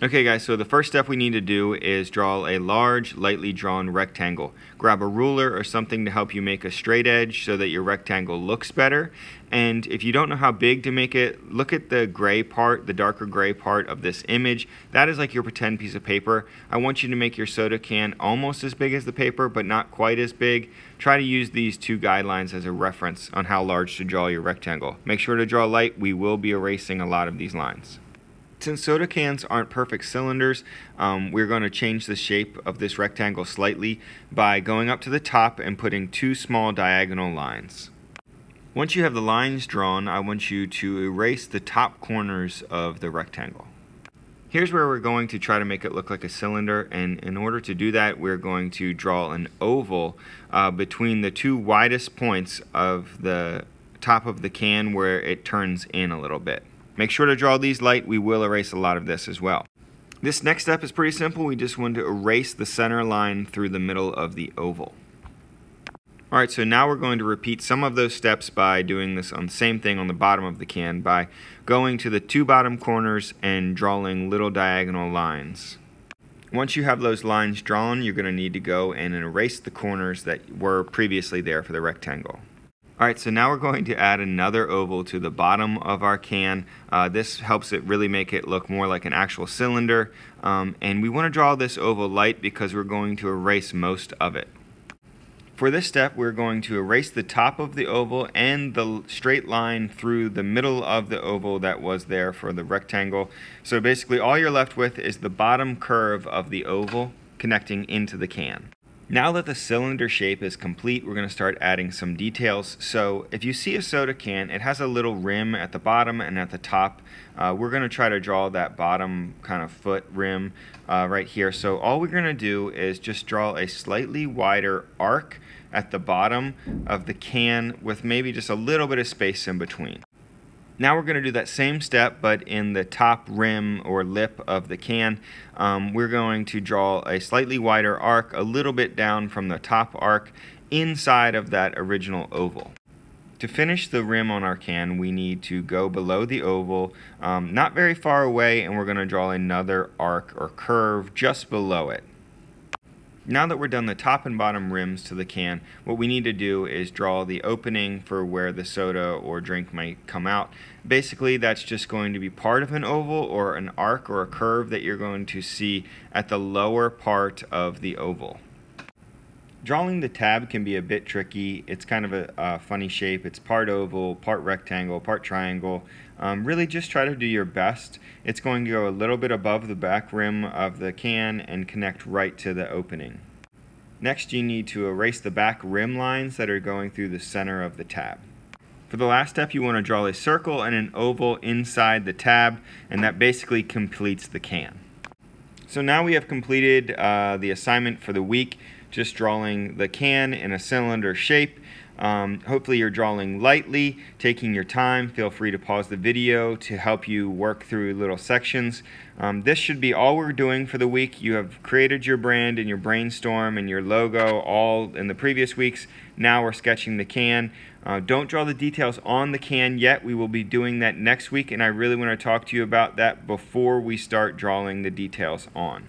Okay guys, so the first step we need to do is draw a large, lightly drawn rectangle. Grab a ruler or something to help you make a straight edge so that your rectangle looks better. And if you don't know how big to make it, look at the gray part, the darker gray part of this image. That is like your pretend piece of paper. I want you to make your soda can almost as big as the paper, but not quite as big. Try to use these two guidelines as a reference on how large to draw your rectangle. Make sure to draw light. We will be erasing a lot of these lines. Since soda cans aren't perfect cylinders, we're going to change the shape of this rectangle slightly by going up to the top and putting two small diagonal lines. Once you have the lines drawn, I want you to erase the top corners of the rectangle. Here's where we're going to try to make it look like a cylinder, and in order to do that, we're going to draw an oval between the two widest points of the top of the can where it turns in a little bit. Make sure to draw these light. We will erase a lot of this as well. This next step is pretty simple. We just want to erase the center line through the middle of the oval. Alright, so now we're going to repeat some of those steps by doing this on the same thing on the bottom of the can by going to the two bottom corners and drawing little diagonal lines. Once you have those lines drawn, you're going to need to go and erase the corners that were previously there for the rectangle. Alright, so now we're going to add another oval to the bottom of our can. This helps it really make it look more like an actual cylinder. And we want to draw this oval light because we're going to erase most of it. For this step, we're going to erase the top of the oval and the straight line through the middle of the oval that was there for the rectangle. So basically all you're left with is the bottom curve of the oval connecting into the can. Now that the cylinder shape is complete, we're going to start adding some details. So if you see a soda can, it has a little rim at the bottom and at the top. We're going to try to draw that bottom kind of foot rim right here. So all we're going to do is just draw a slightly wider arc at the bottom of the can with maybe just a little bit of space in between. Now we're going to do that same step, but in the top rim or lip of the can. We're going to draw a slightly wider arc a little bit down from the top arc inside of that original oval. To finish the rim on our can, we need to go below the oval, not very far away, and we're going to draw another arc or curve just below it. Now that we're done the top and bottom rims to the can, what we need to do is draw the opening for where the soda or drink might come out. Basically, that's just going to be part of an oval or an arc or a curve that you're going to see at the lower part of the oval. Drawing the tab can be a bit tricky. It's kind of a funny shape. It's part oval, part rectangle, part triangle. Really just try to do your best. It's going to go a little bit above the back rim of the can and connect right to the opening. Next, you need to erase the back rim lines that are going through the center of the tab. For the last step, you want to draw a circle and an oval inside the tab, and that basically completes the can. So now we have completed the assignment for the week, just drawing the can in a cylinder shape. Hopefully you're drawing lightly, taking your time. Feel free to pause the video to help you work through little sections. This should be all we're doing for the week. You have created your brand and your brainstorm and your logo all in the previous weeks. Now we're sketching the can. Don't draw the details on the can yet. We will be doing that next week, and I really want to talk to you about that before we start drawing the details on.